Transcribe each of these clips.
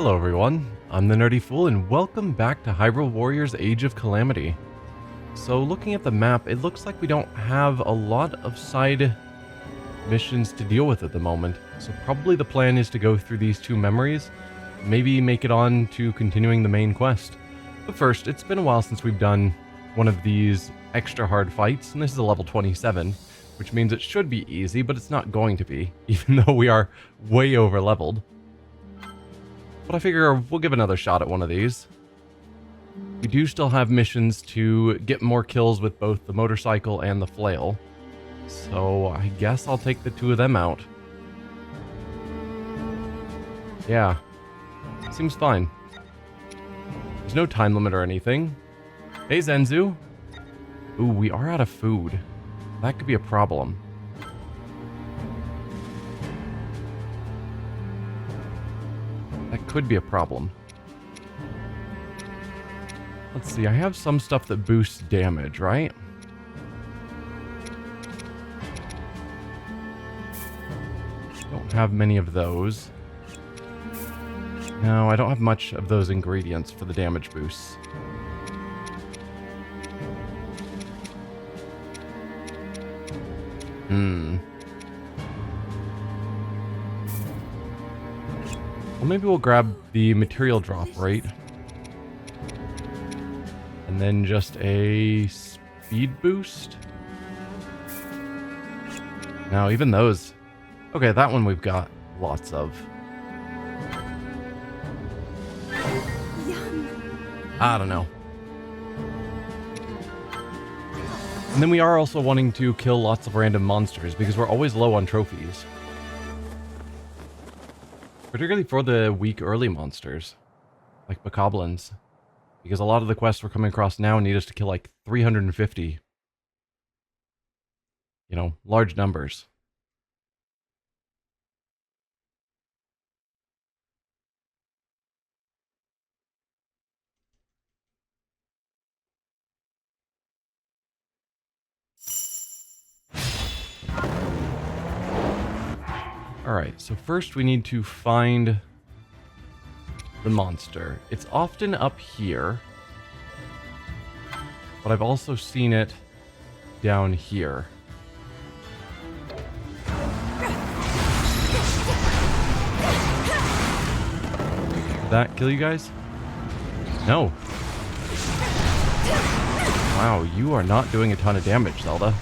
Hello everyone, I'm the Nerdy Fool and welcome back to Hyrule Warriors Age of Calamity. So looking at the map, it looks like we don't have a lot of side missions to deal with at the moment. So probably the plan is to go through these two memories, maybe make it on to continuing the main quest. But first, it's been a while since we've done one of these extra hard fights, and this is a level 27, which means it should be easy, but it's not going to be, even though we are way over leveled. But I figure we'll give another shot at one of these. We do still have missions to get more kills with both the motorcycle and the flail. So I guess I'll take the two of them out. Yeah, seems fine. There's no time limit or anything. Hey Zenzu. Ooh, we are out of food. That could be a problem. That could be a problem. Let's see, I have some stuff that boosts damage, right? Don't have many of those. No, I don't have much of those ingredients for the damage boosts. Well, maybe we'll grab the material drop rate. And then just a speed boost. Now, even those. Okay, that one we've got lots of. I don't know. And then we are also wanting to kill lots of random monsters because we're always low on trophies. Particularly for the weak early monsters, like Bokoblins. Because a lot of the quests we're coming across now need us to kill like 350. You know, large numbers. Alright, so first we need to find the monster. It's often up here, but I've also seen it down here. Did that kill you guys? No. Wow, you are not doing a ton of damage, Zelda.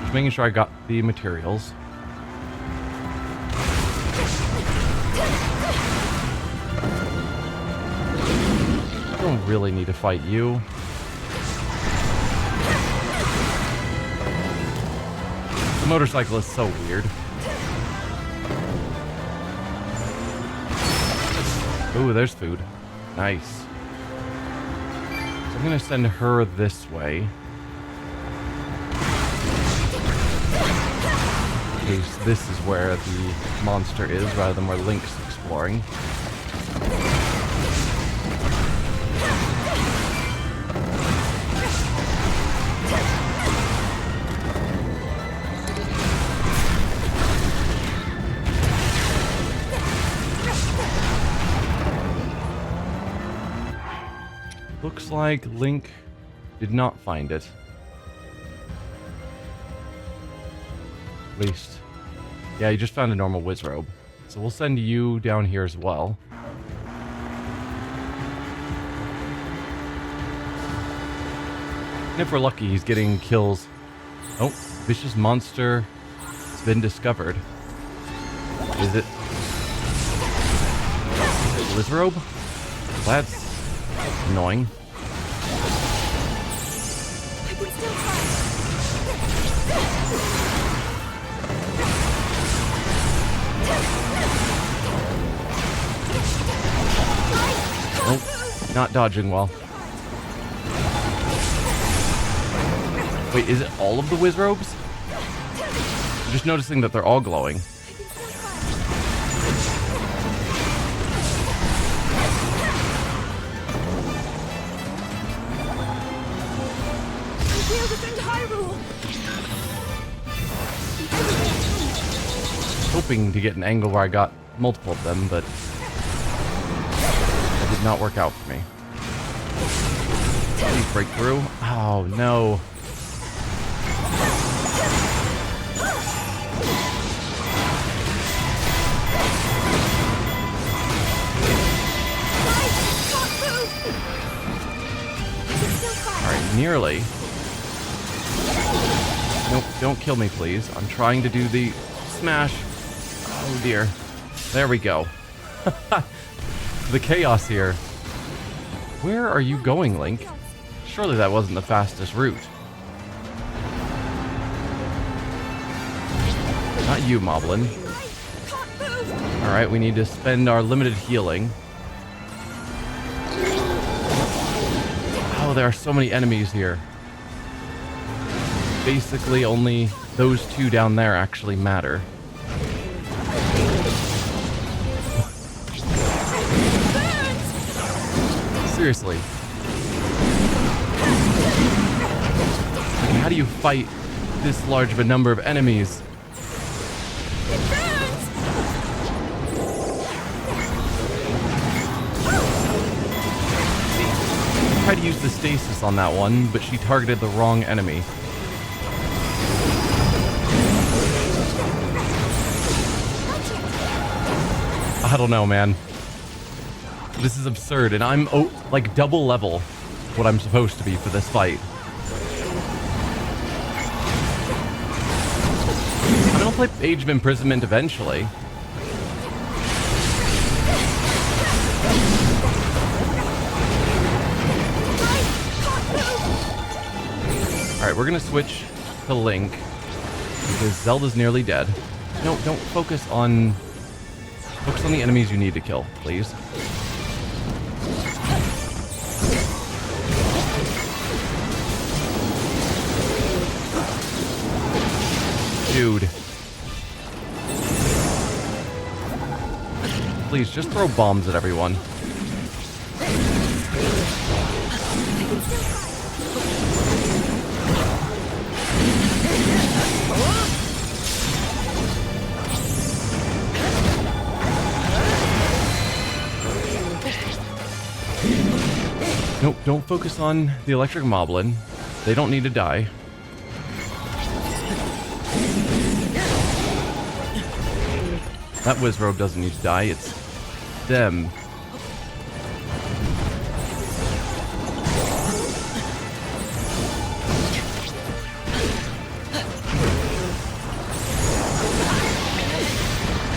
Just making sure I got the materials. I don't really need to fight you. The motorcycle is so weird. Ooh, there's food. Nice. So I'm gonna send her this way. This is where the monster is, rather than where Link's exploring. Looks like Link did not find it. At least. Yeah, you just found a normal Wizrobe. So we'll send you down here as well. And if we're lucky, he's getting kills. Oh, vicious monster has been discovered. Is it Wizrobe? That's annoying. Oh, not dodging well. Wait, is it all of the Wizrobes? I'm just noticing that they're all glowing. hoping to get an angle where I got multiple of them, but that did not work out for me. Please break through. Oh, no. Alright, nearly. Nope, don't kill me, please. I'm trying to do the smash. Oh, dear. There we go. The chaos here. Where are you going, Link? Surely that wasn't the fastest route. Not you, Moblin. Alright, we need to spend our limited healing. Oh, there are so many enemies here. Basically, only those two down there actually matter. Seriously. Like, how do you fight this large of a number of enemies? I tried to use the stasis on that one, but she targeted the wrong enemy. I don't know, man. This is absurd, and I'm like double level what I'm supposed to be for this fight. I'm gonna play Age of Imprisonment eventually. Alright, we're gonna switch to Link because Zelda's nearly dead. No, don't focus on the enemies you need to kill, please. Dude. Please, just throw bombs at everyone. Nope, don't focus on the electric moblin. They don't need to die. That Wizrobe doesn't need to die, it's them.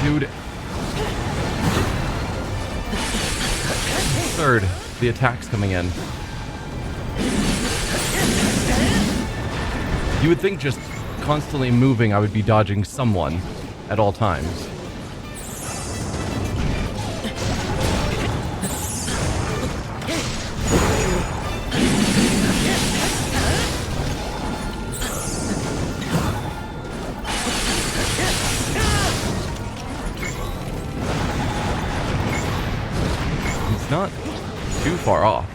Dude. Third, the attack's coming in. You would think just constantly moving I would be dodging someone at all times. It's not too far off.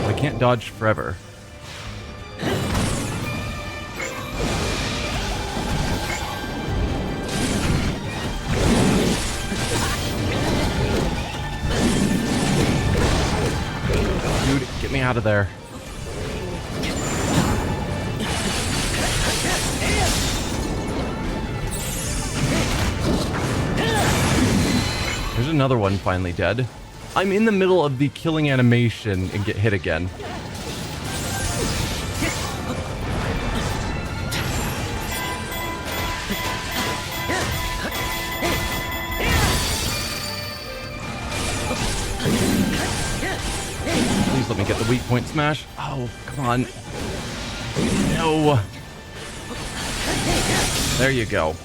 I can't dodge forever. Dude, get me out of there. There's another one finally dead. I'm in the middle of the killing animation and get hit again. Please let me get the weak point smash. Oh, come on. No. There you go.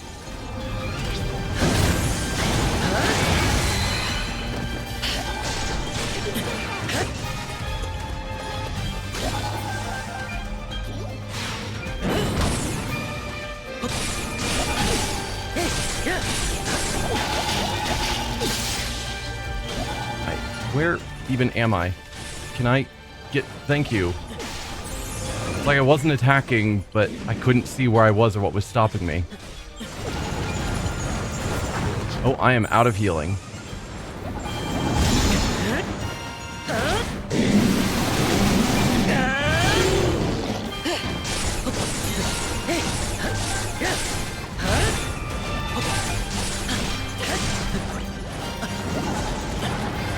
Where even am I? Can I get... Thank you. It's like I wasn't attacking, but I couldn't see where I was or what was stopping me. Oh, I am out of healing.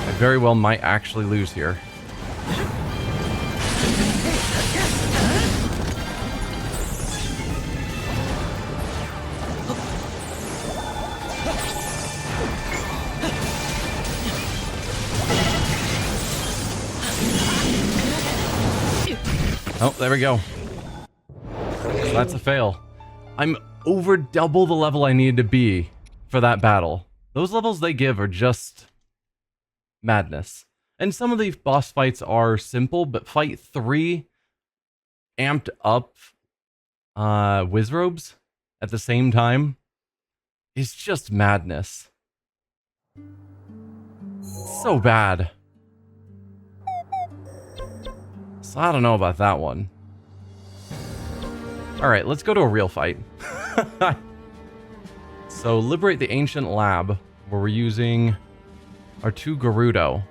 I very well might actually lose here. Oh, there we go. So that's a fail. I'm over double the level I needed to be for that battle. Those levels they give are just madness. And some of the boss fights are simple, but fight 3 amped up Wizrobes at the same time is just madness. So bad. So I don't know about that one. Alright, let's go to a real fight. So, Liberate the Ancient Lab, where we're using our 2 Gerudo.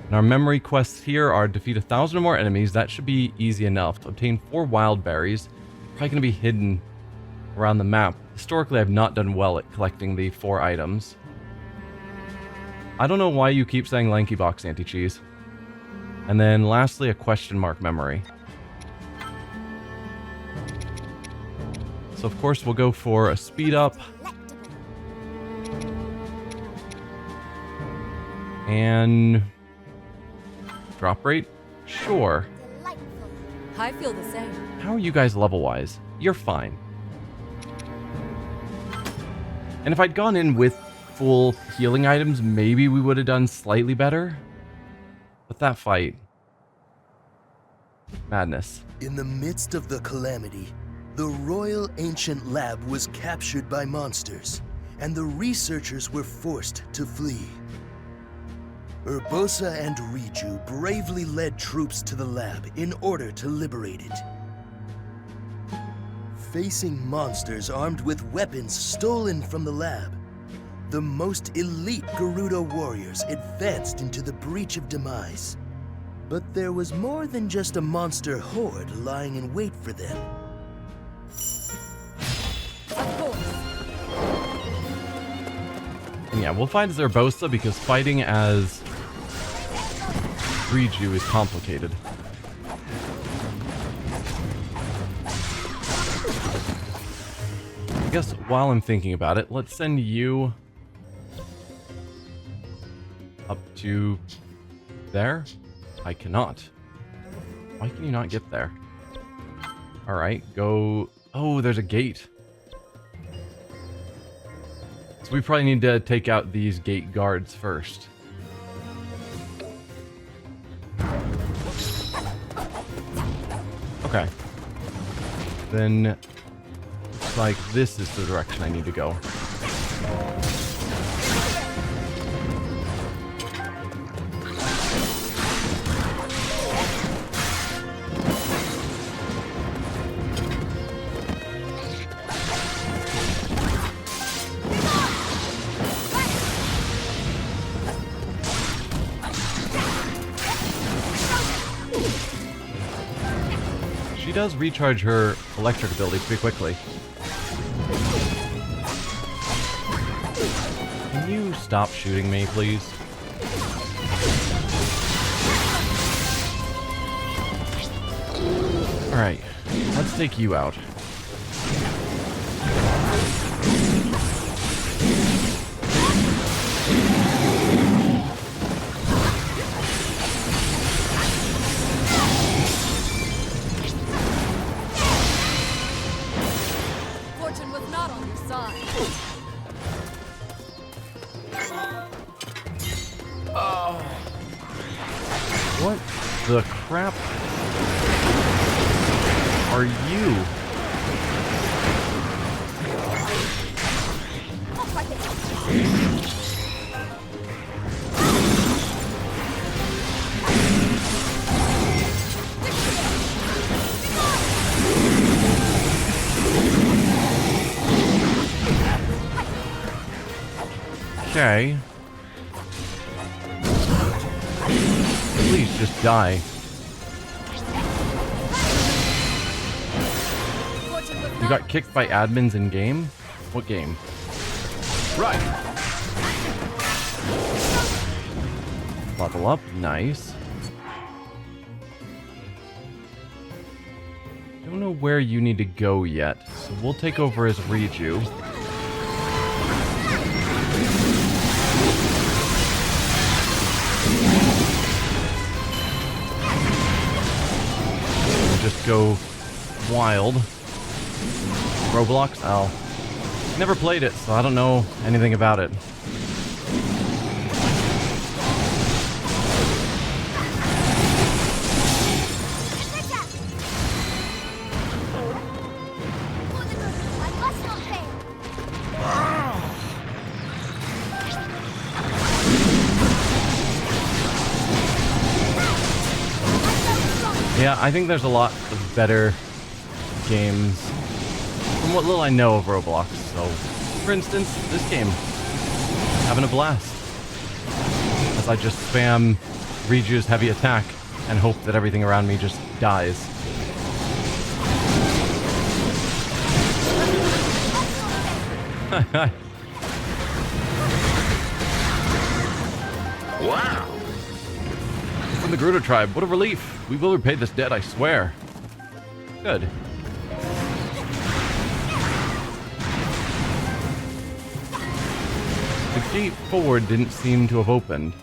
And our memory quests here are defeat 1,000 or more enemies. That should be easy enough. Obtain 4 wild berries. Probably going to be hidden around the map. Historically, I've not done well at collecting the 4 items. I don't know why you keep saying Lanky Box, Anti-Cheese. And then lastly, a question mark memory. So of course we'll go for a speed up. And drop rate? Sure. I feel the same. How are you guys level-wise? You're fine. And if I'd gone in with full healing items, maybe we would have done slightly better. But that fight... madness. In the midst of the Calamity, the Royal Ancient Lab was captured by monsters, and the researchers were forced to flee. Urbosa and Riju bravely led troops to the lab in order to liberate it. Facing monsters armed with weapons stolen from the lab, the most elite Hyrule Warriors advanced into the Breach of Demise. But there was more than just a monster horde lying in wait for them. Of course. And yeah, we'll find Urbosa because fighting as Riju is complicated. I guess while I'm thinking about it, let's send you up to there. I cannot. Why can you not get there? Alright, go... oh, there's a gate. So we probably need to take out these gate guards first. Okay. Then... looks like this is the direction I need to go. She does recharge her electric ability pretty quickly. Can you stop shooting me, please? Alright, let's take you out. Fortune was not on your side. What the crap are you? Okay. Please just die. You got kicked by admins in game? What game? Right. Level up, nice. Don't know where you need to go yet, so we'll take over as Riju. We'll just go wild. Roblox? Oh. Never played it, so I don't know anything about it. Yeah, I think there's a lot of better games from what little I know of Roblox. So, for instance, this game. Having a blast. As I just spam Riju's heavy attack and hope that everything around me just dies. Wow! From the Gerudo tribe, what a relief! We will repay this debt, I swear. Good. The gate forward didn't seem to have opened.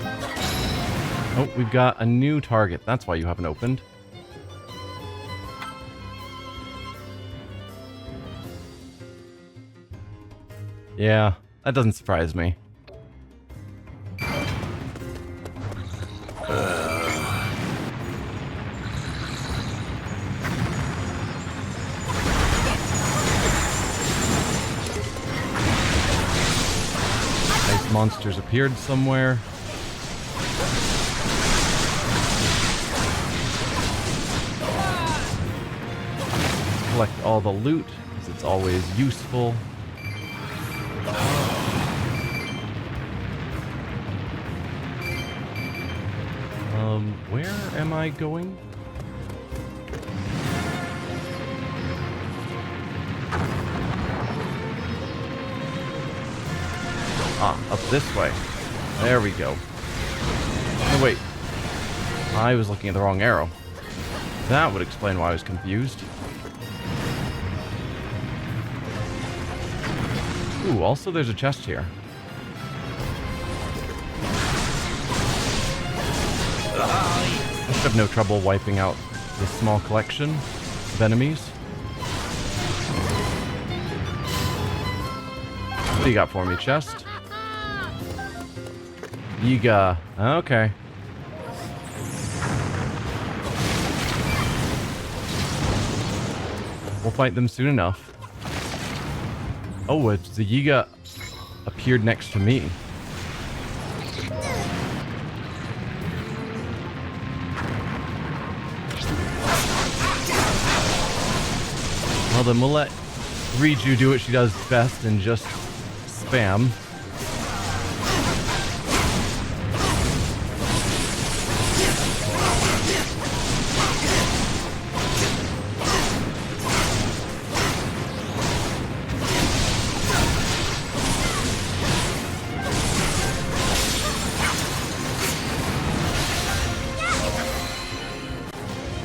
Oh, we've got a new target. That's why you haven't opened. Yeah, that doesn't surprise me. Monsters appeared somewhere. Collect all the loot, because it's always useful. Where am I going? Ah, up this way. There we go. Oh, wait. I was looking at the wrong arrow. That would explain why I was confused. Ooh, also there's a chest here. I should have no trouble wiping out this small collection of enemies. What do you got for me, chest? Yiga. Okay. We'll fight them soon enough. Oh, it's the Yiga appeared next to me. Well, then we'll let Riju do what she does best and just spam.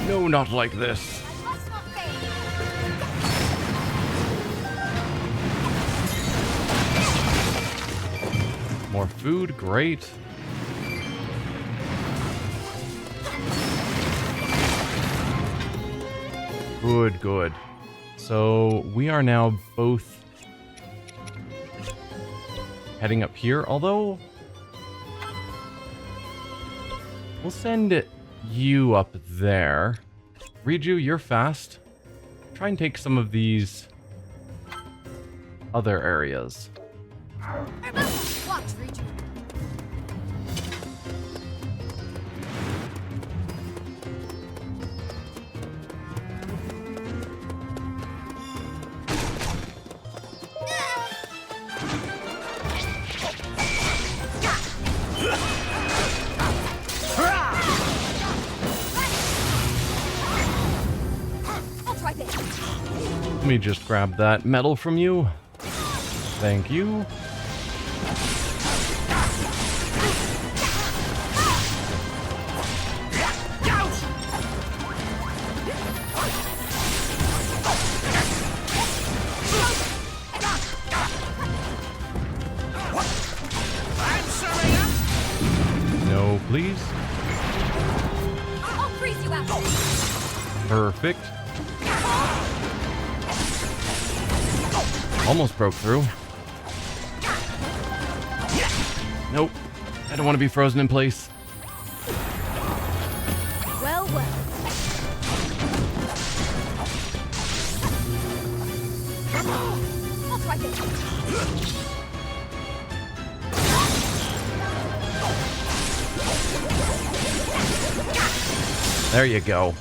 No, not like this. More food, great. Good, good. So we are now both heading up here, although we'll send you up there. Riju, you're fast. Try and take some of these other areas. Watch, Riju. Let me just grab that medal from you. Thank you. No, please. I'll freeze you out. Perfect. Almost broke through. Nope. I don't want to be frozen in place. Well, well. I'll try this. There you go.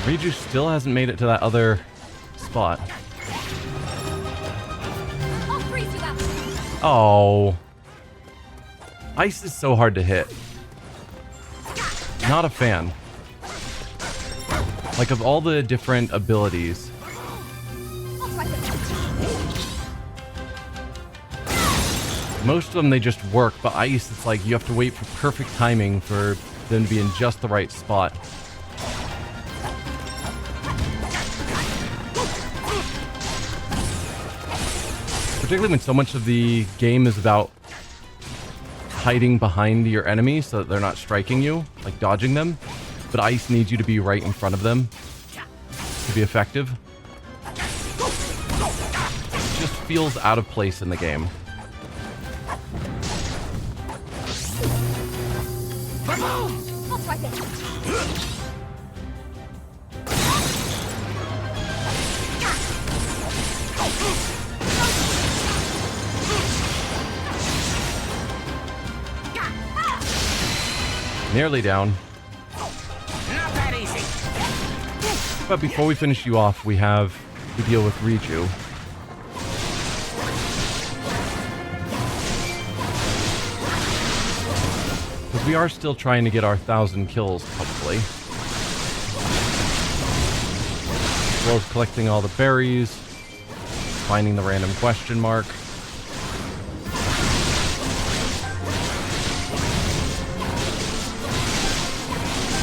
Riju still hasn't made it to that other spot. I'll freeze you out. Oh. Ice is so hard to hit. Not a fan. Like, of all the different abilities, I'll try this. most of them they just work, but ice, it's like you have to wait for perfect timing for them to be in just the right spot. Particularly when so much of the game is about hiding behind your enemy so that they're not striking you, like dodging them. But ice needs you to be right in front of them to be effective. It just feels out of place in the game. I'll try this. Nearly down. Not that easy. But before we finish you off, we have to deal with Riju. Because we are still trying to get our 1,000 kills, hopefully. As well as collecting all the berries, finding the random question mark.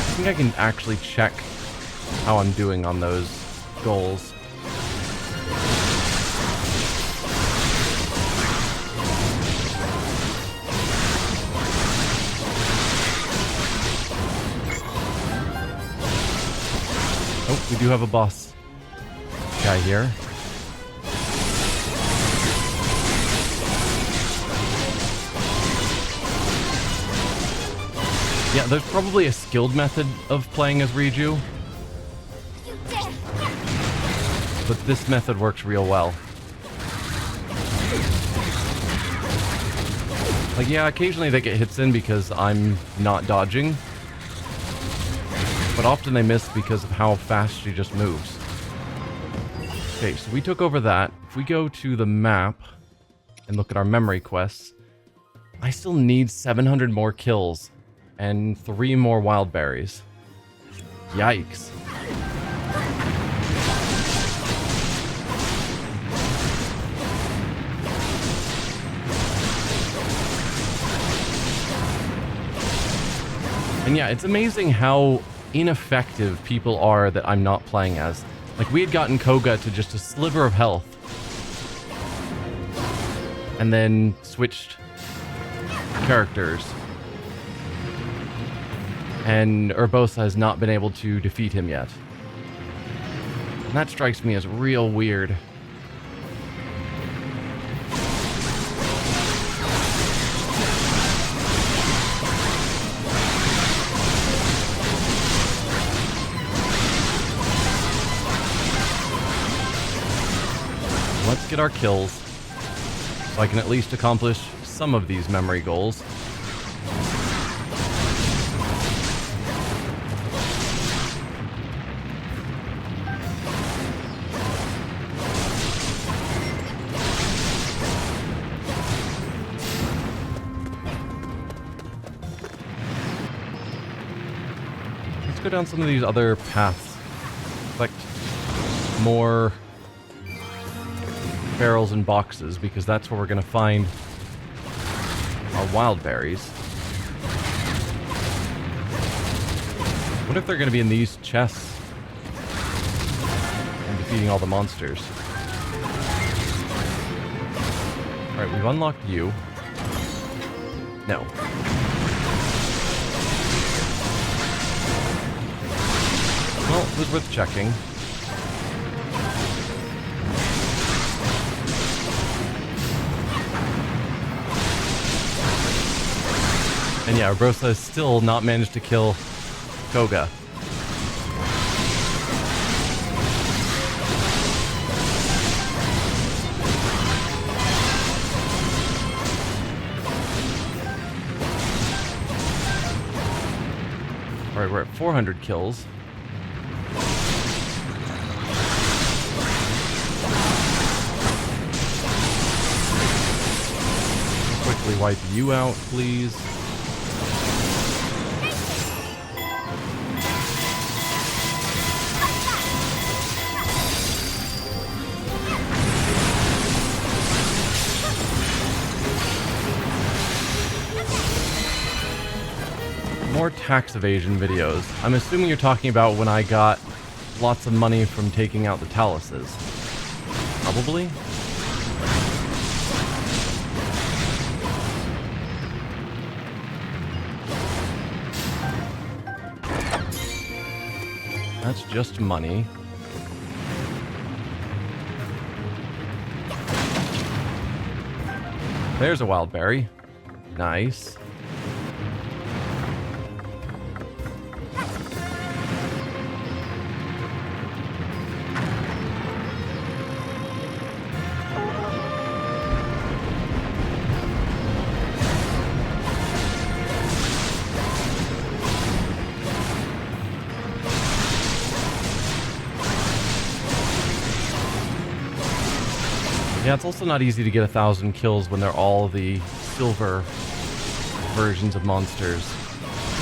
I think I can actually check how I'm doing on those goals. Oh, we do have a boss guy here. Yeah, there's probably a skilled method of playing as Riju, You dare. but this method works real well. Like, yeah, occasionally they get hits in because I'm not dodging, but often they miss because of how fast she just moves. Okay, so we took over that. If we go to the map and look at our memory quests, I still need 700 more kills and 3 more wild berries. Yikes. And yeah, it's amazing how ineffective people are that I'm not playing as. Like, we had gotten Koga to just a sliver of health, and then switched characters. And Urbosa has not been able to defeat him yet. And that strikes me as real weird. Let's get our kills, so I can at least accomplish some of these memory goals. Let's go down some of these other paths collect more barrels and boxes, because that's where we're going to find our wild berries. What if they're going to be in these chests and defeating all the monsters? Alright, we've unlocked you. No. Well, it was worth checking. And yeah, Urbosa has still not managed to kill Koga. Alright, we're at 400 kills. Quickly wipe you out, please. More tax evasion videos. I'm assuming you're talking about when I got lots of money from taking out the taluses. Probably? That's just money. There's a wild berry. Nice. Yeah, it's also not easy to get 1,000 kills when they're all the silver versions of monsters.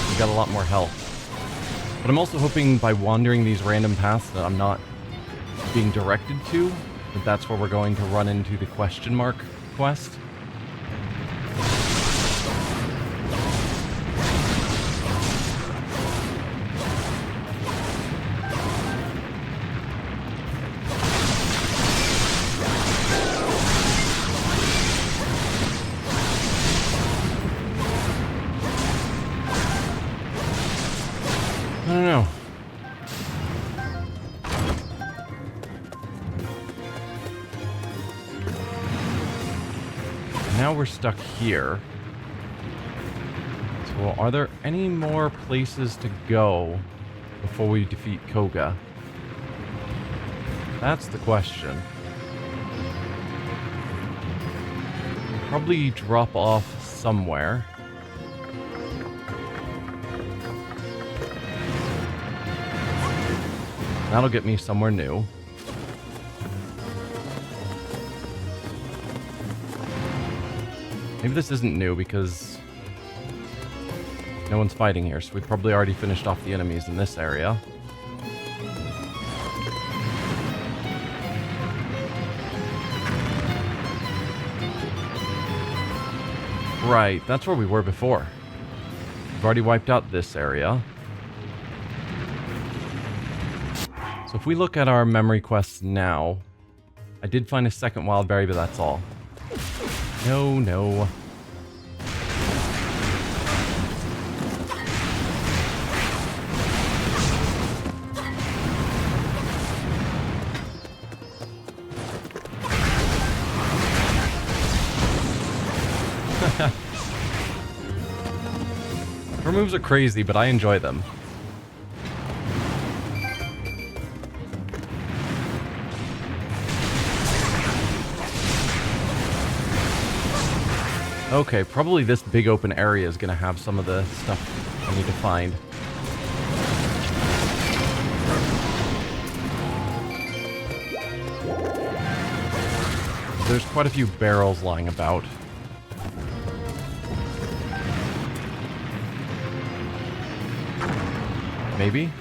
You got a lot more health. But I'm also hoping by wandering these random paths that I'm not being directed to, that that's where we're going to run into the question mark quest. I don't know. Now we're stuck here. So are there any more places to go before we defeat Koga? That's the question. Probably drop off somewhere. That'll get me somewhere new. Maybe this isn't new because no one's fighting here, so we probably already finished off the enemies in this area. Right, that's where we were before. We've already wiped out this area. So if we look at our memory quests now, I did find a second wild berry, but that's all. No, no. Her moves are crazy, but I enjoy them. Okay, probably this big open area is going to have some of the stuff I need to find. There's quite a few barrels lying about. Maybe?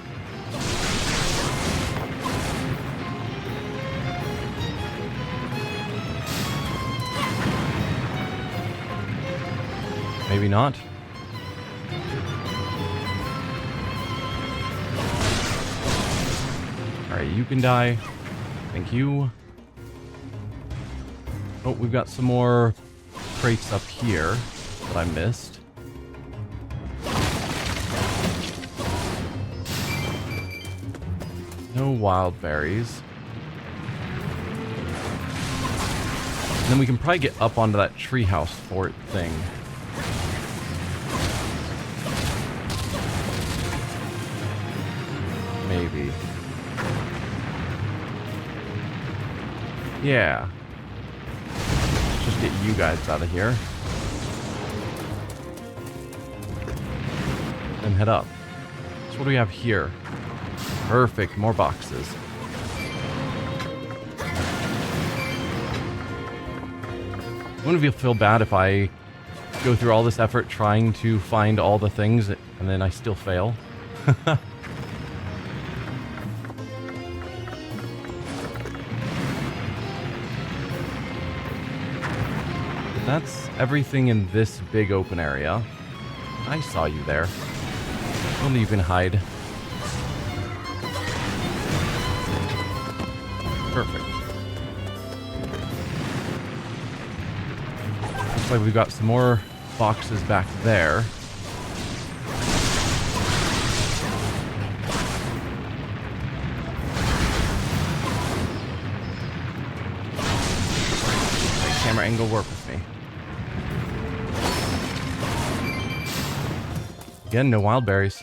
maybe not. Alright, you can die. Thank you. Oh, we've got some more crates up here that I missed. No wild berries. And then we can probably get up onto that treehouse fort thing. Maybe. Yeah. Let's just get you guys out of here. And head up. So what do we have here? Perfect, more boxes. I wouldn't feel bad if I go through all this effort trying to find all the things and then I still fail. That's everything in this big open area. I saw you there. Only you can hide. Perfect. Looks like we've got some more boxes back there. Make camera angle work with me. Again, no wild berries.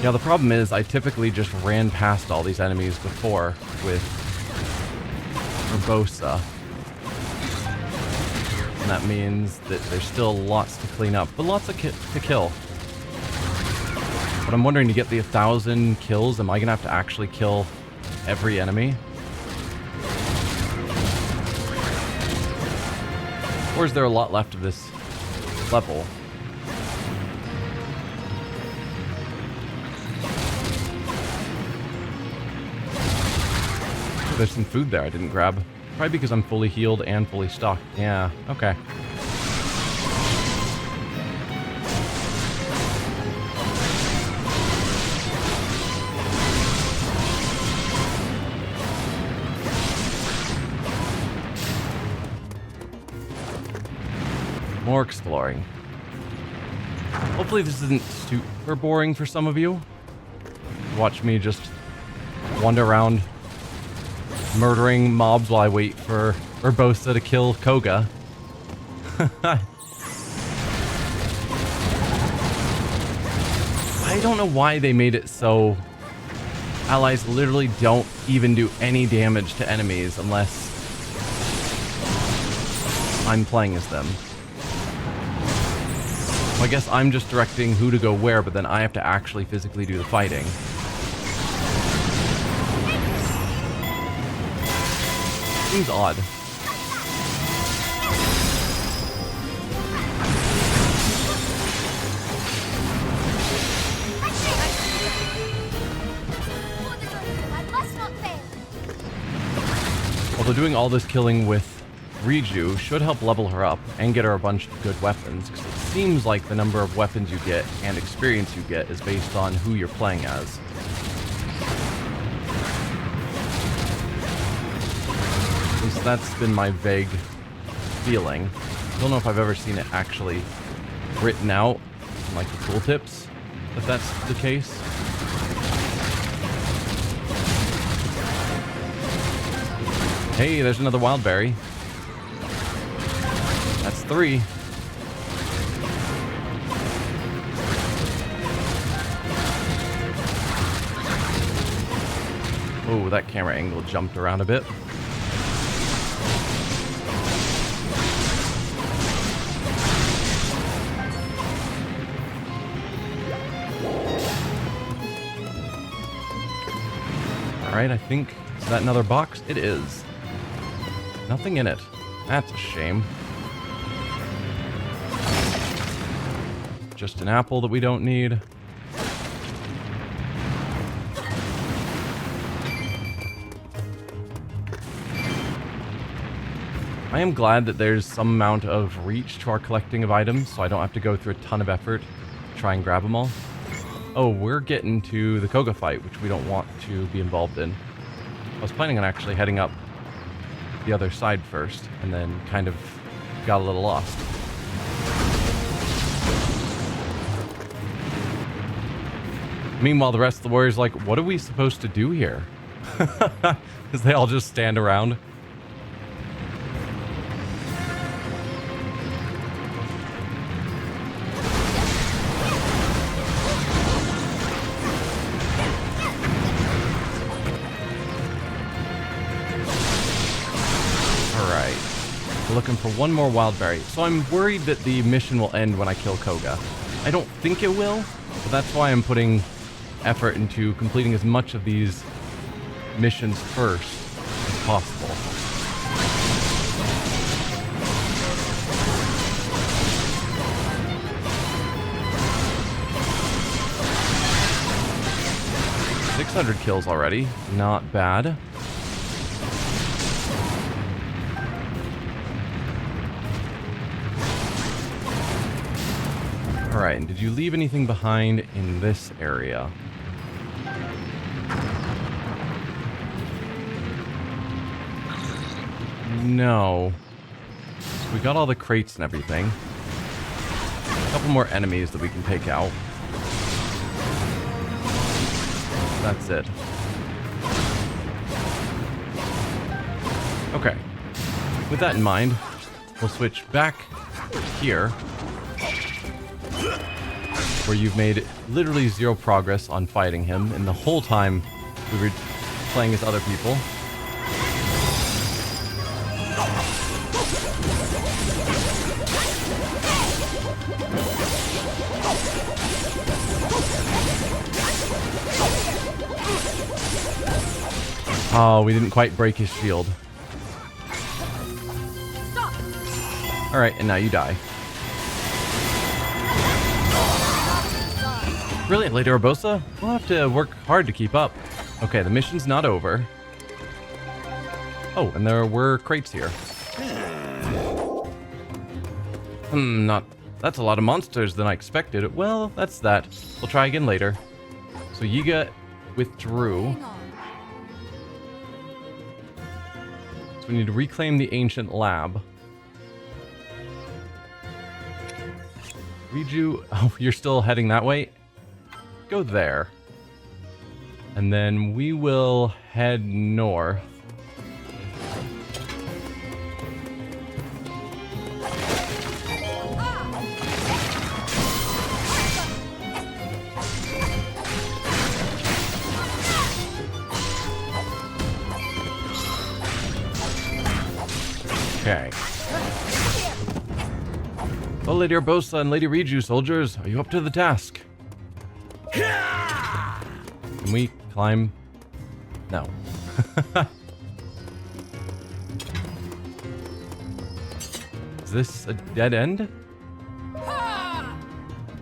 Yeah, the problem is I typically just ran past all these enemies before with Urbosa. And that means that there's still lots to clean up, but lots of to kill. But I'm wondering, to get the 1,000 kills, am I going to have to actually kill every enemy? Or is there a lot left of this level? There's some food there I didn't grab. Probably because I'm fully healed and fully stocked. Yeah, okay. More exploring. Hopefully this isn't super boring for some of you. Watch me just wander around murdering mobs while I wait for Urbosa to kill Koga. I don't know why they made it so allies literally don't even do any damage to enemies unless I'm playing as them. Well, I guess I'm just directing who to go where, but then I have to actually physically do the fighting. Seems odd. Although doing all this killing with Riju should help level her up and get her a bunch of good weapons, because it seems like the number of weapons you get and experience you get is based on who you're playing as. At least that's been my vague feeling. I don't know if I've ever seen it actually written out in like the tooltips, if that's the case. Hey, there's another wild berry. That's 3. Oh, that camera angle jumped around a bit. Alright, I think, is that another box? It is. Nothing in it. That's a shame. Just an apple that we don't need. I am glad that there's some amount of reach to our collecting of items, so I don't have to go through a ton of effort to try and grab them all. Oh, we're getting to the Koga fight, which we don't want to be involved in. I was planning on actually heading up the other side first, and then kind of got a little lost. Meanwhile, the rest of the warriors are like, what are we supposed to do here? Because they all just stand around. Alright. We're looking for one more wild berry. So I'm worried that the mission will end when I kill Koga. I don't think it will, but that's why I'm putting effort into completing as much of these missions first as possible. $600 kills already, not bad. Alright, and did you leave anything behind in this area? No. We got all the crates and everything. A couple more enemies that we can take out. That's it. Okay. With that in mind, we'll switch back here, where you've made literally zero progress on fighting him, and the whole time we were playing as other people. Oh, we didn't quite break his shield. Alright, and now you die. Brilliant, Lady Urbosa. We'll have to work hard to keep up. Okay, the mission's not over. Oh, and there were crates here. That's a lot of monsters than I expected. Well, that's that. We'll try again later. So Yiga withdrew. Hang on. So we need to reclaim the ancient lab. Riju, oh, you're still heading that way? Go there. And then we will head north. Okay. Well, Lady Urbosa and Lady Riju, soldiers, are you up to the task? Can we climb? No. Is this a dead end? I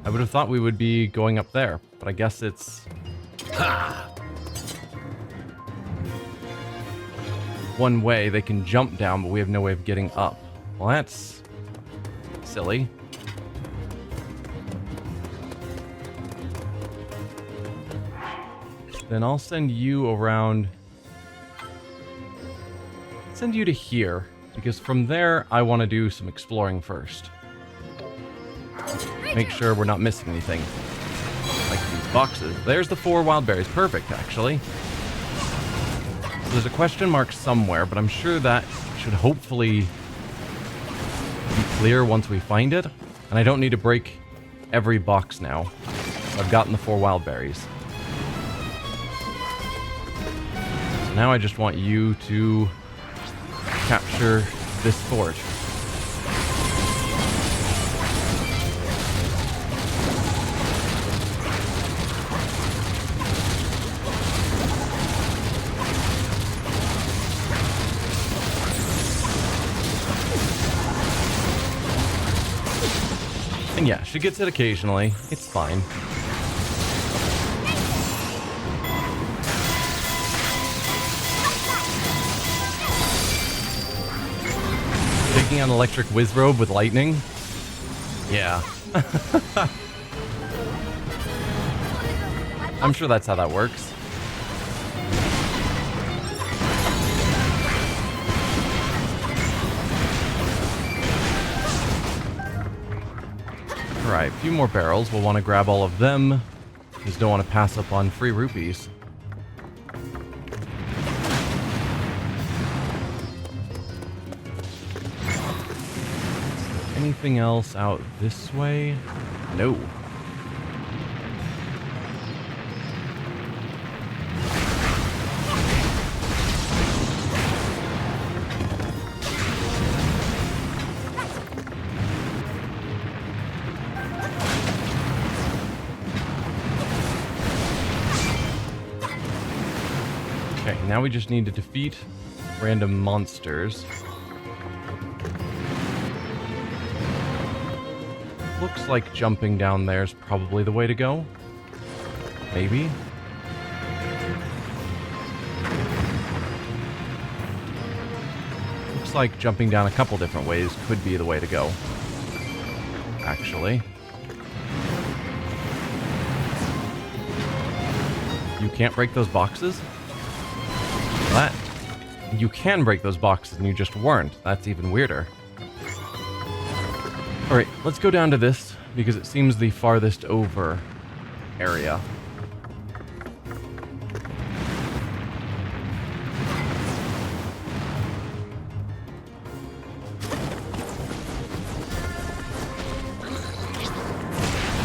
would have thought we would be going up there, but I guess it's... one way. They can jump down, but we have no way of getting up. Well, that's silly. Then I'll send you around. Send you to here, because from there I want to do some exploring first. Make sure we're not missing anything. Like these boxes. There's the 4 wild berries. Perfect, actually. There's a question mark somewhere, but I'm sure that should hopefully be clear once we find it. And I don't need to break every box now. I've gotten the 4 wild berries. So now I just want you to capture this fort. And yeah, she gets it occasionally. It's fine. taking on electric Wizrobe with lightning? Yeah. I'm sure that's how that works. Alright, a few more barrels. We'll want to grab all of them. Just don't want to pass up on free rupees. Anything else out this way? No. Okay, now we just need to defeat random monsters. Looks like jumping down there is probably the way to go. Maybe. Looks like jumping down a couple different ways could be the way to go. Actually. You can't break those boxes? That. You can break those boxes and you just weren't. That's even weirder. Alright, let's go down to this, because it seems the farthest over area.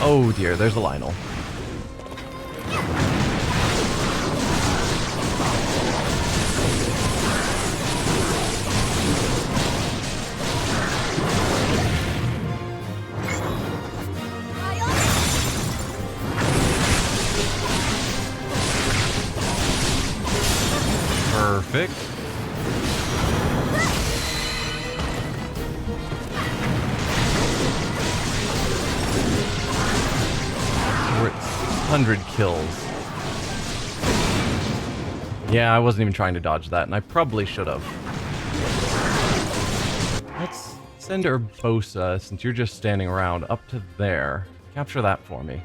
Oh dear, there's a Lynel. Perfect. We're at 600 kills. Yeah, I wasn't even trying to dodge that, and I probably should have. Let's send Urbosa, since you're just standing around, up to there. Capture that for me.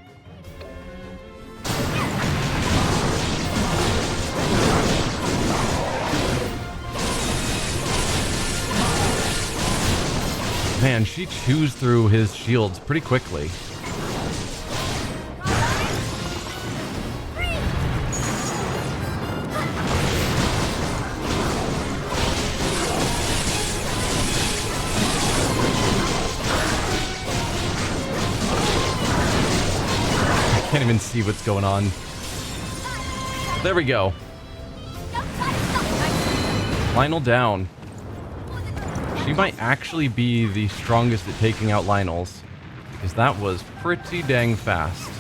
Man, she chews through his shields pretty quickly. I can't even see what's going on. There we go. Lynel down. She might actually be the strongest at taking out Lynels, because that was pretty dang fast.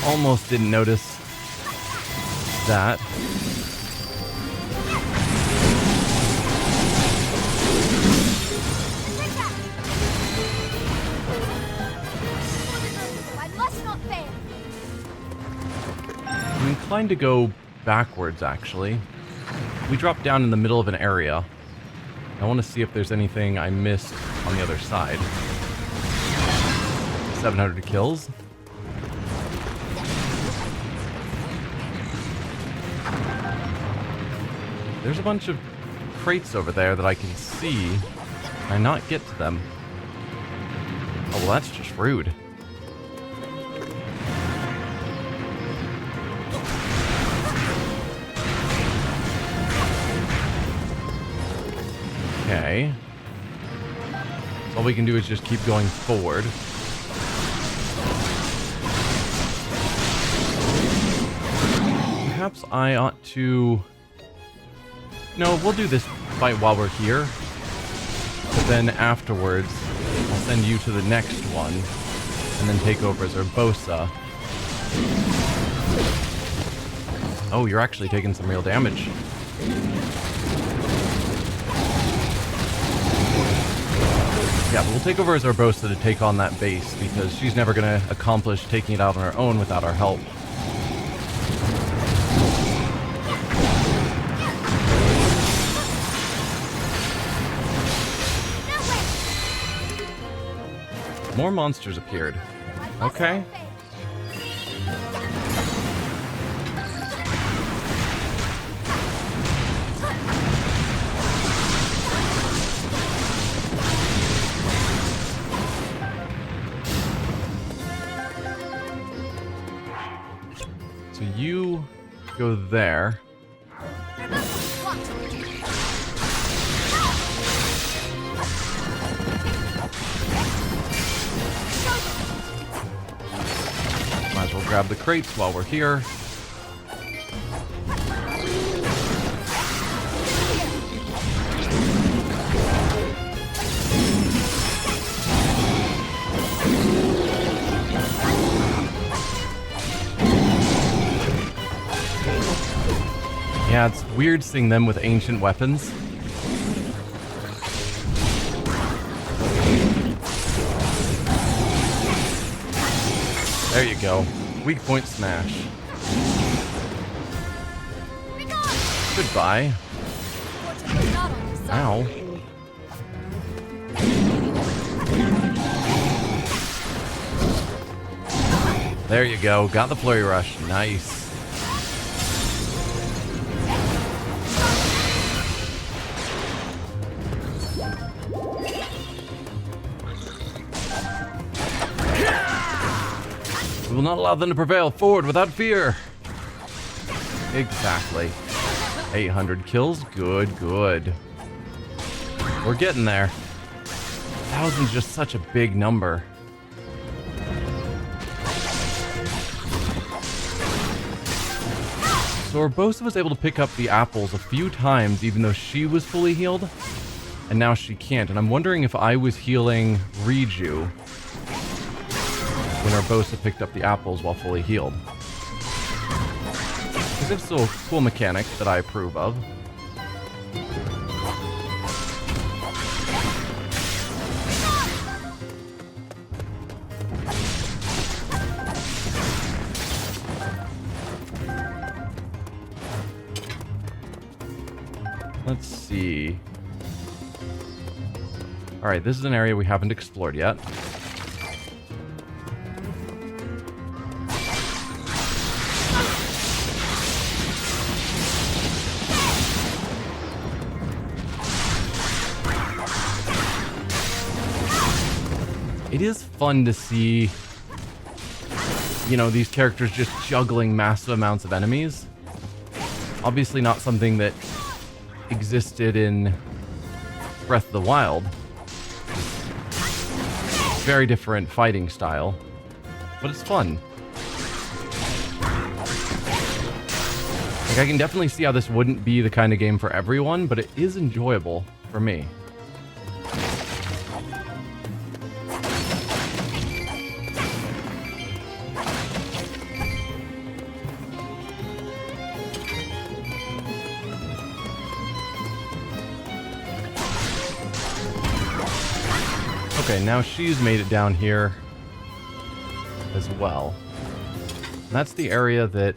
Almost didn't notice that. I must not fail. I'm inclined to go backwards, actually. We dropped down in the middle of an area. I want to see if there's anything I missed on the other side. 700 kills. There's a bunch of crates over there that I can see. Can I not get to them? Oh, well, that's just rude. Okay. So all we can do is just keep going forward. Perhaps I ought to... No, we'll do this fight while we're here. But then afterwards, I'll send you to the next one. And then take over as Urbosa. Oh, you're actually taking some real damage. Yeah, but we'll take over as Urbosa to take on that base, because she's never going to accomplish taking it out on her own without our help. More monsters appeared. Okay. So you go there. Might as well grab the crates while we're here. Yeah, it's weird seeing them with ancient weapons. There you go. Weak point smash. Goodbye. Ow. There you go. Got the flurry rush. Nice. We will not allow them to prevail. Forward without fear. Exactly. 800 kills. Good, good. We're getting there. 1,000's just such a big number. So Urbosa was able to pick up the apples a few times even though she was fully healed. And now she can't. And I'm wondering if I was healing Riju when Urbosa picked up the apples while fully healed. Because it's still a cool mechanic that I approve of. Let's see. Alright, this is an area we haven't explored yet. It is fun to see, you know, these characters just juggling massive amounts of enemies. Obviously not something that existed in Breath of the Wild. Very different fighting style, but it's fun. Like, I can definitely see how this wouldn't be the kind of game for everyone, but it is enjoyable for me. Okay, now she's made it down here as well. And that's the area that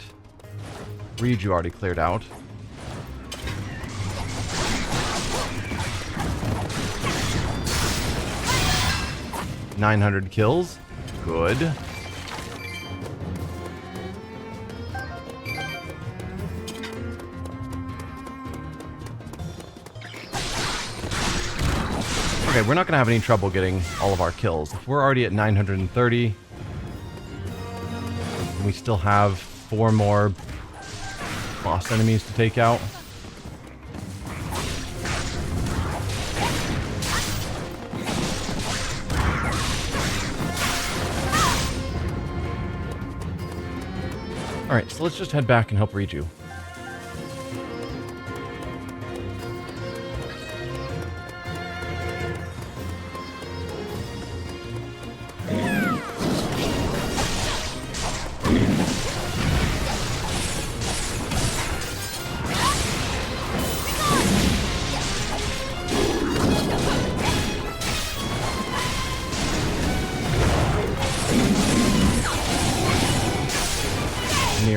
Riju already cleared out. $900 kills. Good. Okay, we're not going to have any trouble getting all of our kills. If we're already at 930, and we still have 4 more boss enemies to take out. Alright, so let's just head back and help Riju.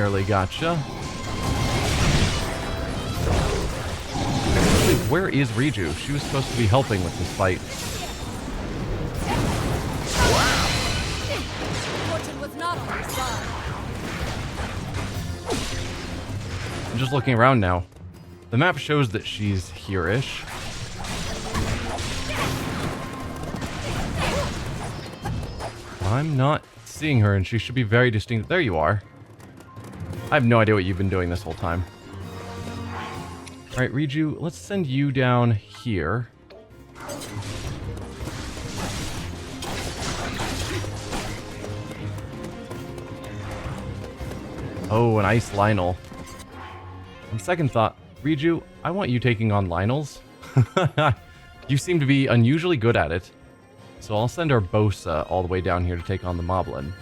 nearly gotcha. Actually, where is Riju? She was supposed to be helping with this fight. Fortune was not on her side. I'm just looking around now. The map shows that she's here-ish. I'm not seeing her, and she should be very distinct. There you are. I have no idea what you've been doing this whole time. Alright, Riju, let's send you down here. Oh, an ice Lynel. On second thought, Riju, I want you taking on Lynels. You seem to be unusually good at it. So I'll send our Bosa all the way down here to take on the Moblin.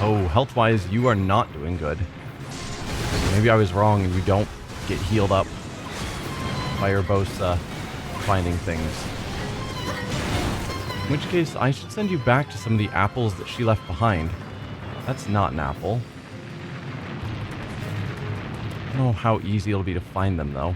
Oh, health-wise, you are not doing good. Maybe I was wrong and you don't get healed up by your Bosa finding things. In which case, I should send you back to some of the apples that she left behind. That's not an apple. I don't know how easy it'll be to find them, though.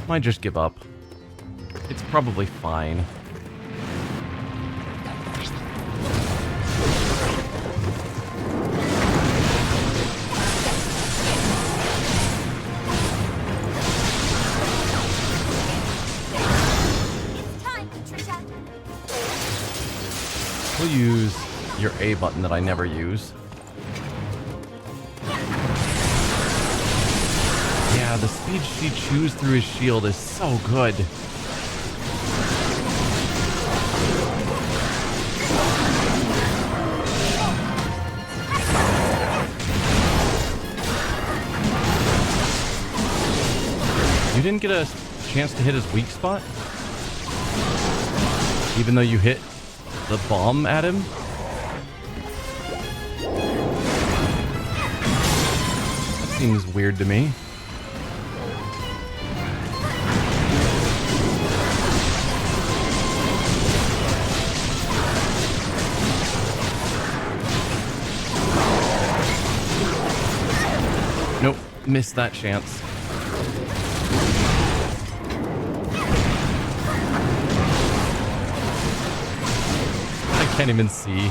Might just give up. It's probably fine. We'll use your A button that I never use. Yeah, the speed she chews through his shield is so good. You didn't get a chance to hit his weak spot? Even though you hit the bomb at him? That seems weird to me. Nope, missed that chance. I can't even see.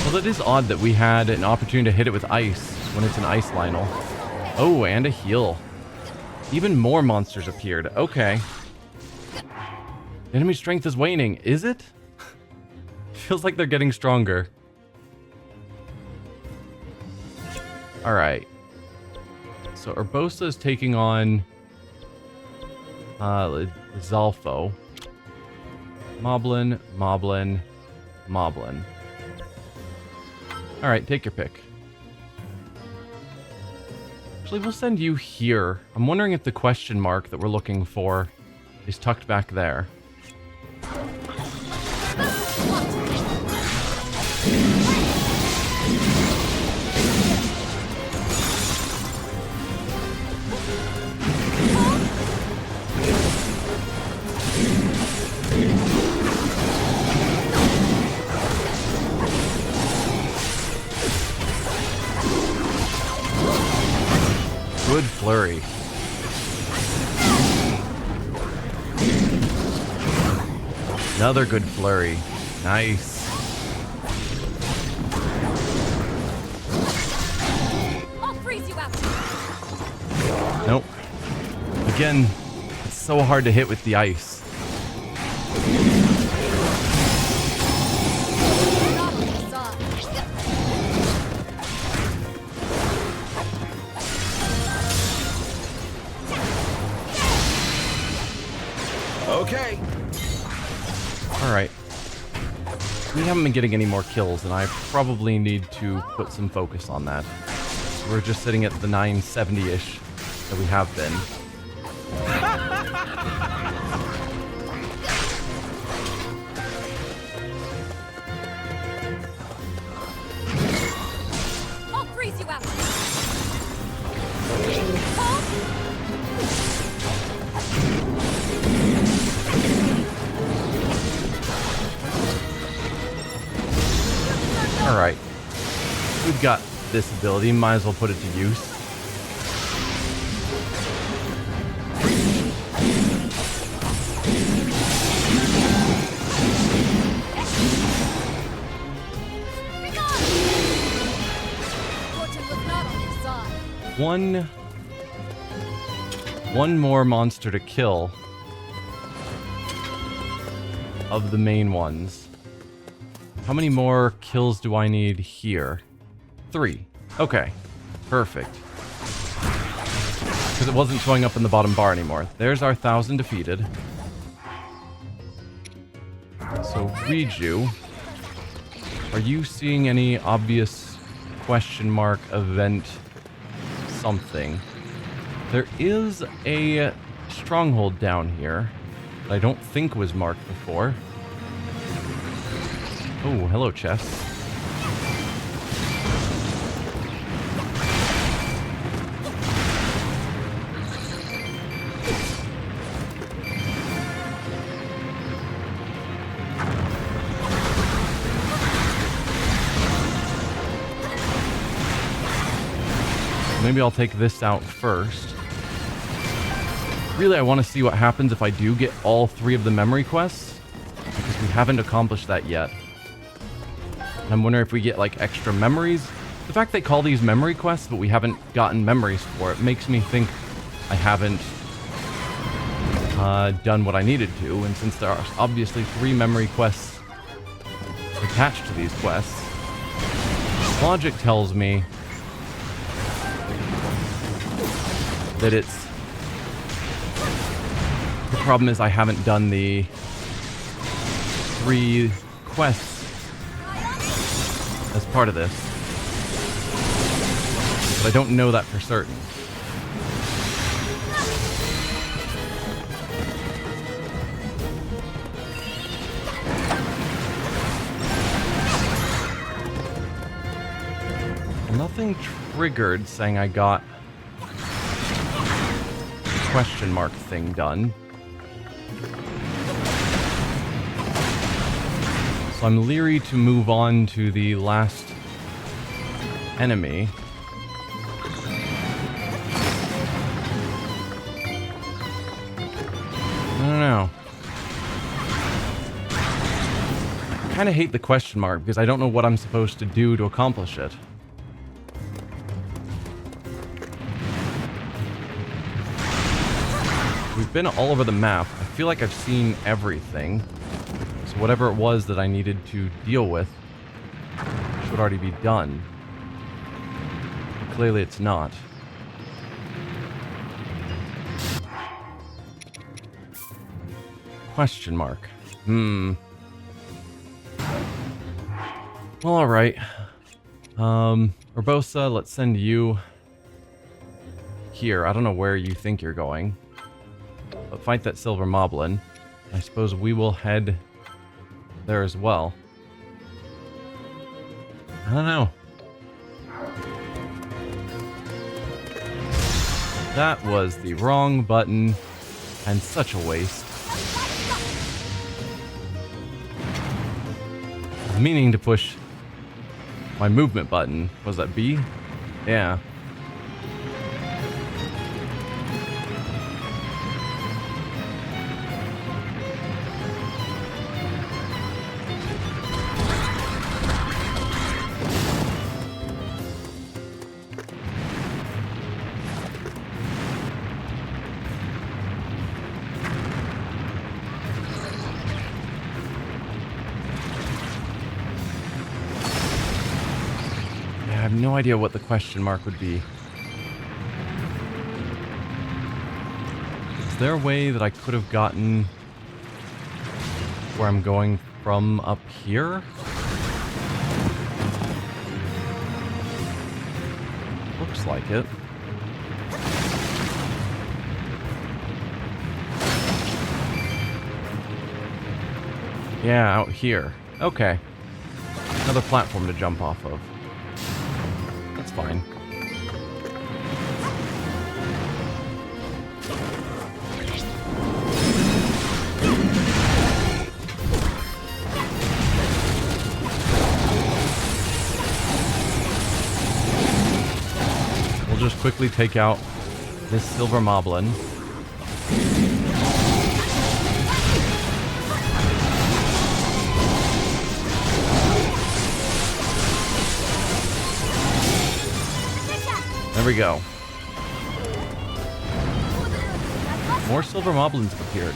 Well, it is odd that we had an opportunity to hit it with ice when it's an ice Lynel. Oh, and a heal. Even more monsters appeared. Okay. Enemy strength is waning. Is it? Feels like they're getting stronger. Alright. So Urbosa is taking on Zalfo. Moblin, Moblin, Moblin. Alright, take your pick. Actually, we'll send you here. I'm wondering if the question mark that we're looking for is tucked back there. Good flurry. Another good flurry. Nice. I'll freeze you out. Nope. Again, it's so hard to hit with the ice. Not on your side. Okay. Alright. We haven't been getting any more kills, and I probably need to put some focus on that. We're just sitting at the 970-ish that we have been. Alright. We've got this ability, might as well put it to use. Fortune was not on your side. One more monster to kill of the main ones. How many more kills do I need here? 3. Okay. Perfect. Because it wasn't showing up in the bottom bar anymore. There's our 1,000 defeated. So, Riju, are you seeing any obvious question mark event something? There is a stronghold down here that I don't think was marked before. Oh, hello, chest. Maybe I'll take this out first. Really, I want to see what happens if I do get all 3 of the memory quests, because we haven't accomplished that yet. And I'm wondering if we get, like, extra memories. The fact they call these memory quests, but we haven't gotten memories for it, makes me think I haven't done what I needed to. And since there are obviously 3 memory quests attached to these quests, logic tells me that it's... The problem is I haven't done the 3 quests as part of this. But I don't know that for certain. Nothing triggered saying I got the question mark thing done. So I'm leery to move on to the last enemy. I don't know. I kind of hate the question mark because I don't know what I'm supposed to do to accomplish it. We've been all over the map. I feel like I've seen everything. So whatever it was that I needed to deal with should already be done. But clearly it's not. Question mark. Well, alright. Urbosa, let's send you here. I don't know where you think you're going. But fight that silver moblin. I suppose we will head there as well. I don't know. That was the wrong button, and such a waste. I was meaning to push my movement button. Was that B? Yeah. I have no idea what the question mark would be. Is there a way that I could have gotten where I'm going from up here? Looks like it. Yeah, out here. Okay. Another platform to jump off of. That's fine. just quickly take out this silver moblin. There we go. More silver moblins have appeared.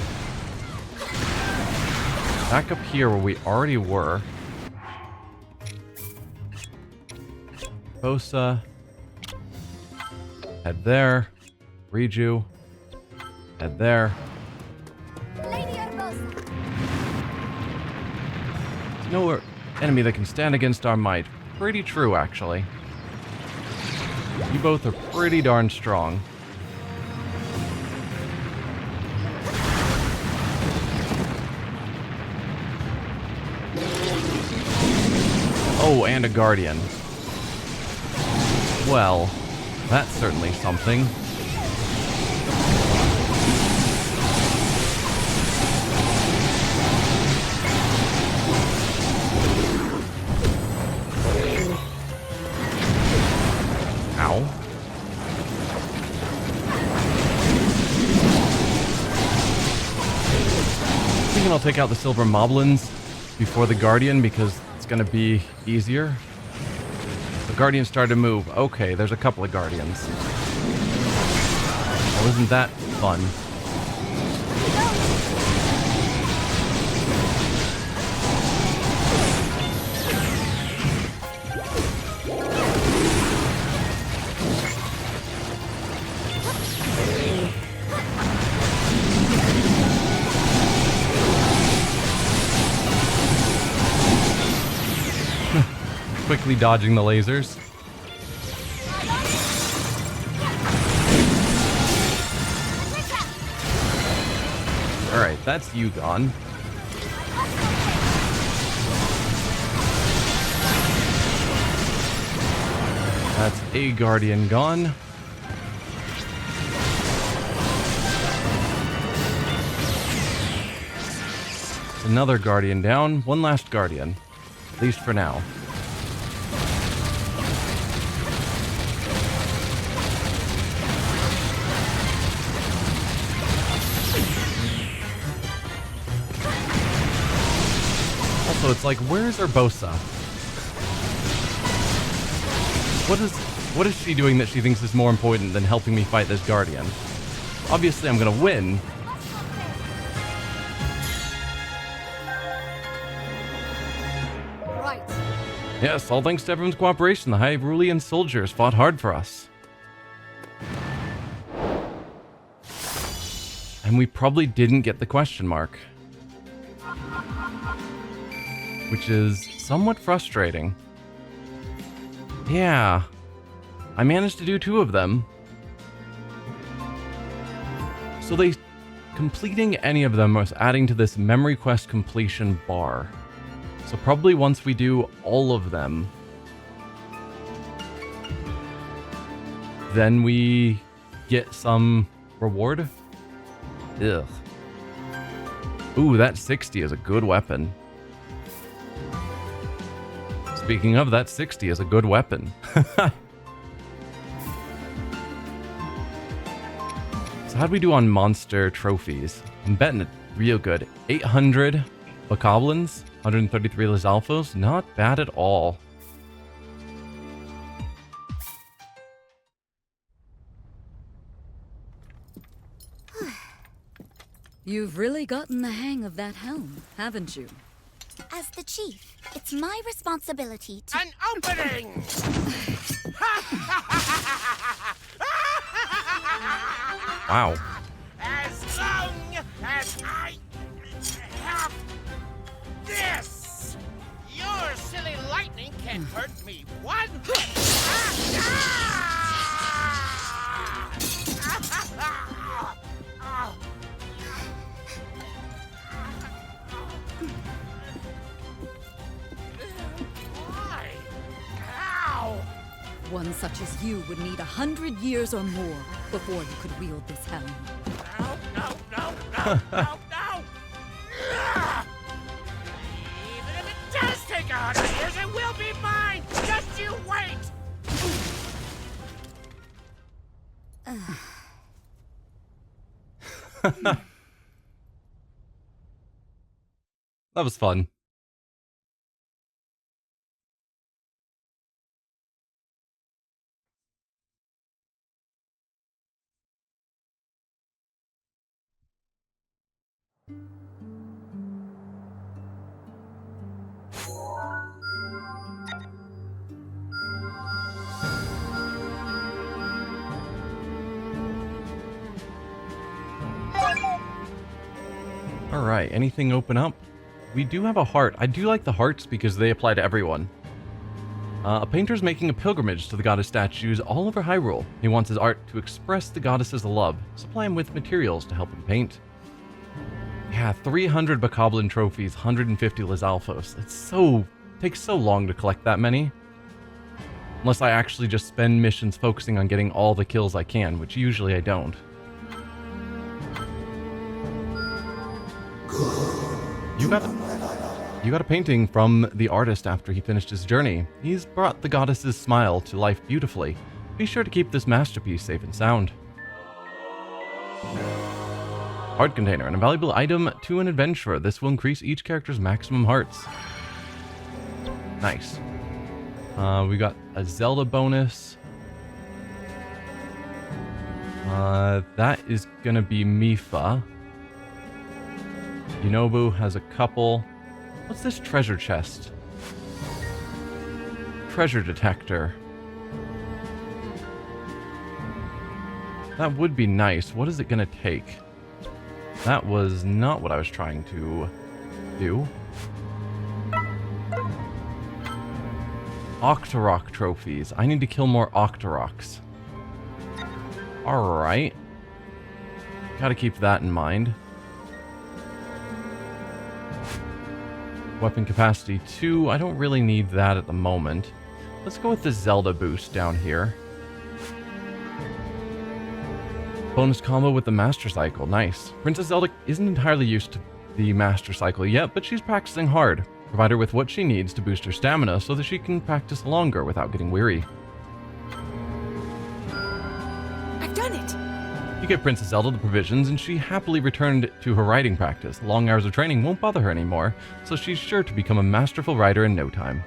Back up here where we already were. Bosa. Head there. Riju. Head there. There's no enemy that can stand against our might. Pretty true, actually. You both are pretty darn strong. Oh, and a guardian. Well, that's certainly something. Ow. I'm thinking I'll take out the silver moblins before the guardian because it's going to be easier. The guardian started to move. Okay, there's a couple of guardians. Well, isn't that fun? Quickly dodging the lasers. Alright, that's you gone. That's a guardian gone. Another guardian down. One last guardian. At least for now. So it's like, where's Urbosa? What is she doing that she thinks is more important than helping me fight this guardian? Obviously, I'm gonna win. Right. Yes, all thanks to everyone's cooperation. The Hyrulean soldiers fought hard for us. And we probably didn't get the question mark. Which is somewhat frustrating. Yeah. I managed to do 2 of them. So completing any of them was adding to this memory quest completion bar. So probably once we do all of them, then we get some reward. Ugh. Ooh, that 60 is a good weapon. Speaking of, that 60 is a good weapon. So how'd we do on monster trophies? I'm betting it real good. 800 Bokoblins, 133 Lizalfos. Not bad at all. You've really gotten the hang of that helm, haven't you? As the chief, it's my responsibility to... An opening! Wow. As long as I have this, your silly lightning can't hurt me one bit. Why? How? One such as you would need 100 years or more before you could wield this helm. No, no, no, no, no, no! Even if it does take 100 years, it will be mine! Just you wait! That was fun. Alright, anything open up? We do have a heart. I do like the hearts because they apply to everyone. A painter's making a pilgrimage to the goddess statues all over Hyrule. He wants his art to express the goddess's love. Supply him with materials to help him paint. Yeah, 300 Bokoblin trophies, 150 Lizalfos. Takes so long to collect that many. Unless I actually just spend missions focusing on getting all the kills I can, which usually I don't. You got a painting from the artist after he finished his journey. He's brought the goddess's smile to life beautifully. Be sure to keep this masterpiece safe and sound. Heart container, an invaluable item to an adventurer. This will increase each character's maximum hearts. Nice. We got a Zelda bonus. That is gonna be Mifa. Yunobu has a couple. What's this treasure chest? Treasure detector. That would be nice. What is it gonna take? That was not what I was trying to do. Octorok trophies. I need to kill more Octoroks. Alright. Gotta keep that in mind. Weapon capacity 2. I don't really need that at the moment. Let's go with the Zelda boost down here. Bonus combo with the Master Cycle. Nice. Princess Zelda isn't entirely used to the Master Cycle yet, but she's practicing hard. Provide her with what she needs to boost her stamina so that she can practice longer without getting weary. I've done it! You give Princess Zelda the provisions, and she happily returned to her riding practice. Long hours of training won't bother her anymore, so she's sure to become a masterful rider in no time.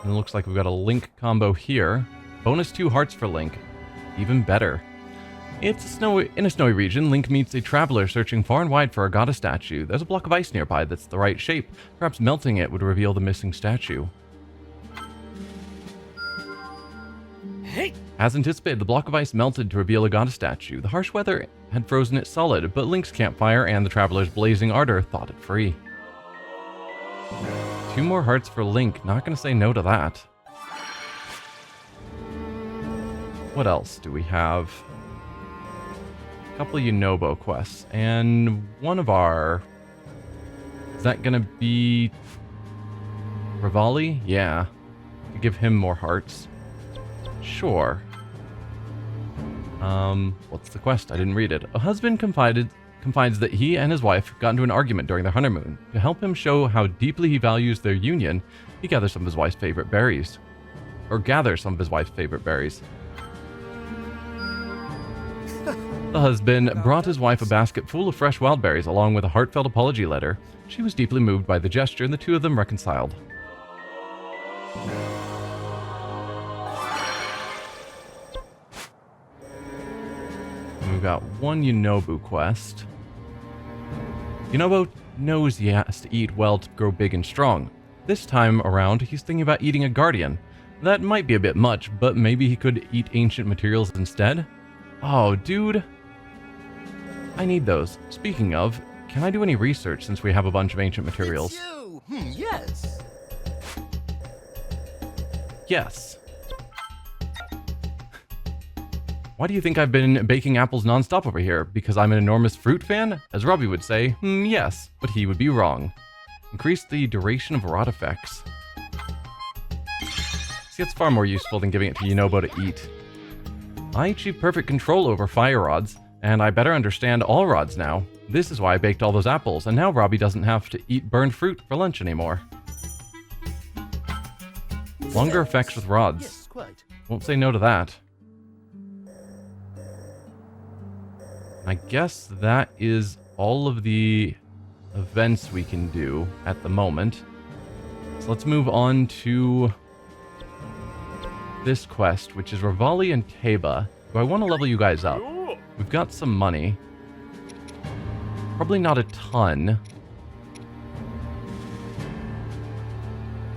And it looks like we've got a Link combo here. Bonus 2 hearts for Link. Even better. In a snowy region, Link meets a traveler searching far and wide for a goddess statue. There's a block of ice nearby that's the right shape. Perhaps melting it would reveal the missing statue. As anticipated, the block of ice melted to reveal a goddess statue. The harsh weather had frozen it solid, but Link's campfire and the traveler's blazing ardor thawed it free. 2 more hearts for Link. Not gonna say no to that. What else do we have? A couple of Yunobo quests, and one of our... Is that gonna be... Rivali? Yeah. To give him more hearts. Sure. What's the quest? I didn't read it. A husband confides that he and his wife got into an argument during their honeymoon. To help him show how deeply he values their union, he gathers some of his wife's favorite berries. Or gathers some of his wife's favorite berries. The husband brought his wife a basket full of fresh wild berries along with a heartfelt apology letter. She was deeply moved by the gesture, and the two of them reconciled. And we've got one Yunobu quest. Yunobo knows he has to eat well to grow big and strong. This time around, he's thinking about eating a guardian. That might be a bit much, but maybe he could eat ancient materials instead? Oh, dude. I need those. Speaking of, can I do any research since we have a bunch of ancient materials? It's you! Yes! Yes. Why do you think I've been baking apples nonstop over here? Because I'm an enormous fruit fan? As Robbie would say, yes, but he would be wrong. Increase the duration of rot effects. See, it's far more useful than giving it to Yunobo to eat. I achieved perfect control over fire rods, and I better understand all rods now. This is why I baked all those apples, and now Robbie doesn't have to eat burned fruit for lunch anymore. Longer effects with rods. Yes, quite. Won't say no to that. I guess that is all of the events we can do at the moment. So let's move on to this quest, which is Rivali and Teba. Do I want to level you guys up? We've got some money. Probably not a ton.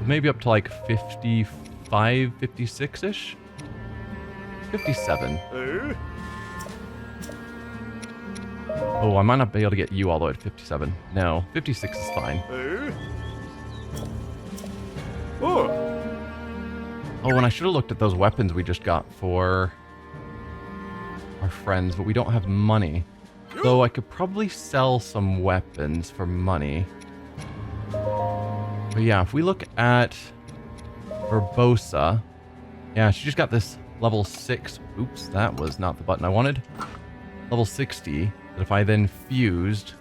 Maybe up to like 55, 56-ish? 57. Oh, I might not be able to get you all the way to 57. No, 56 is fine. Oh, and I should have looked at those weapons we just got for our friends, but we don't have money. Though I could probably sell some weapons for money. But yeah, if we look at Verbosa, yeah, she just got this level 6. Oops, that was not the button I wanted. Level 60. That if I then fused,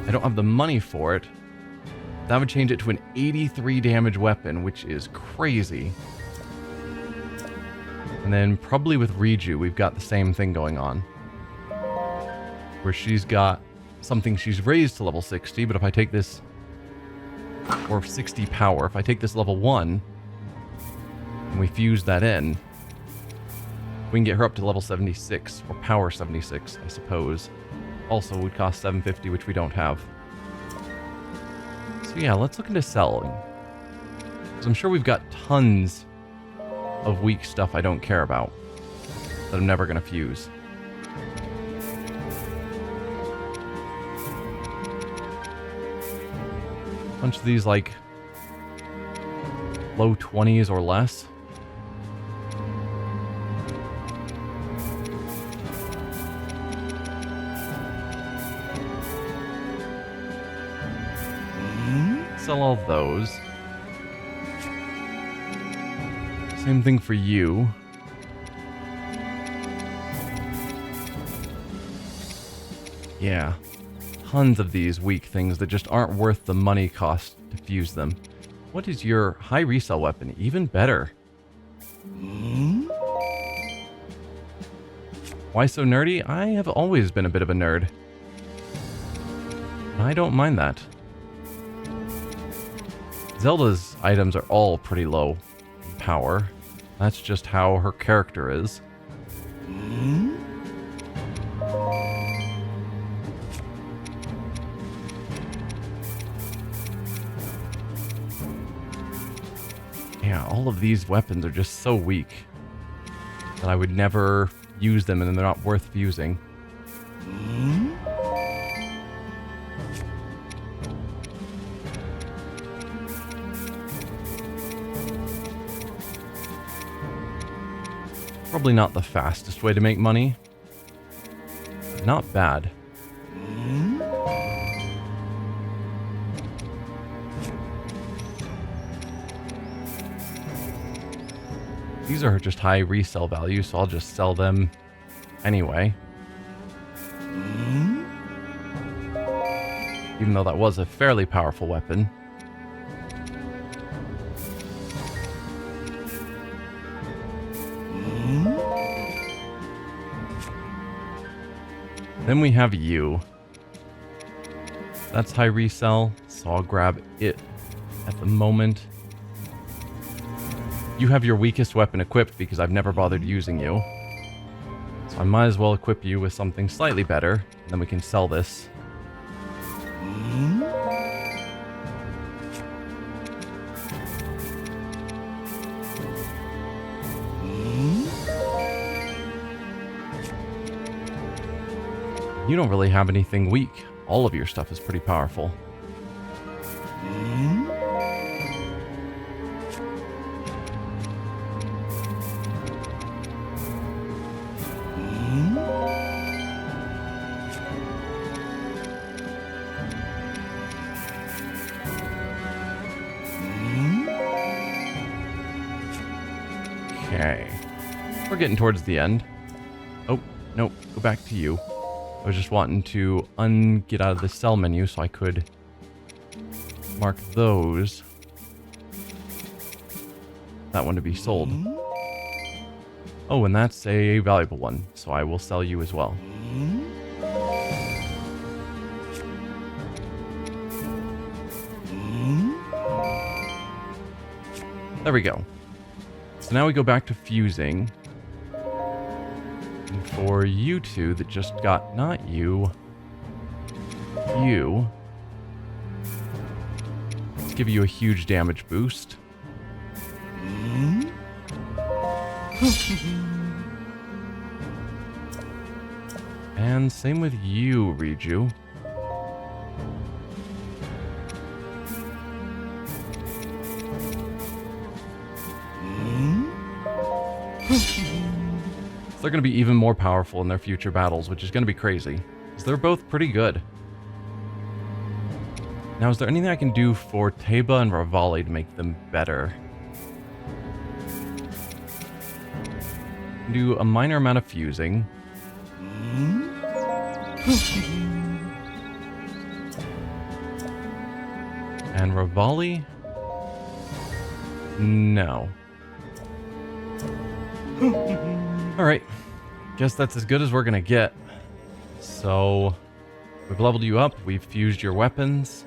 I don't have the money for it. That would change it to an 83 damage weapon, which is crazy. And then probably with Riju, we've got the same thing going on. Where she's got something she's raised to level 60, but if I take this, or 60 power, if I take this level 1, and we fuse that in, we can get her up to level 76, or power 76, I suppose. Also would cost 750, which we don't have. So yeah, let's look into selling. Because I'm sure we've got tons of weak stuff I don't care about. That I'm never going to fuse. Bunch of these, like, low 20s or less. Sell all those. Same thing for you. Yeah. Tons of these weak things that just aren't worth the money cost to fuse them. What is your high resale weapon? Even better. Why so nerdy? I have always been a bit of a nerd. I don't mind that. Zelda's items are all pretty low in power. That's just how her character is. Yeah, all of these weapons are just so weak that I would never use them, and they're not worth fusing. Probably not the fastest way to make money. But not bad. These are just high resale value, so I'll just sell them anyway. Even though that was a fairly powerful weapon. Then we have you. That's high resell, so I'll grab it at the moment. You have your weakest weapon equipped because I've never bothered using you. So I might as well equip you with something slightly better, and then we can sell this. You don't really have anything weak. All of your stuff is pretty powerful. Okay. We're getting towards the end. Oh, nope. Go back to you. I was just wanting to get out of the sell menu so I could mark those. that one to be sold. Oh, and that's a valuable one, so I will sell you as well. There we go. So now we go back to fusing. And for you two that just got, not you, you. Let's give you a huge damage boost. And same with you, Riju. They're going to be even more powerful in their future battles, which is going to be crazy. Because they're both pretty good. Now, is there anything I can do for Teba and Revali to make them better? Do a minor amount of fusing. And Revali? No. Alright. Guess that's as good as we're gonna get. So, we've leveled you up, we've fused your weapons.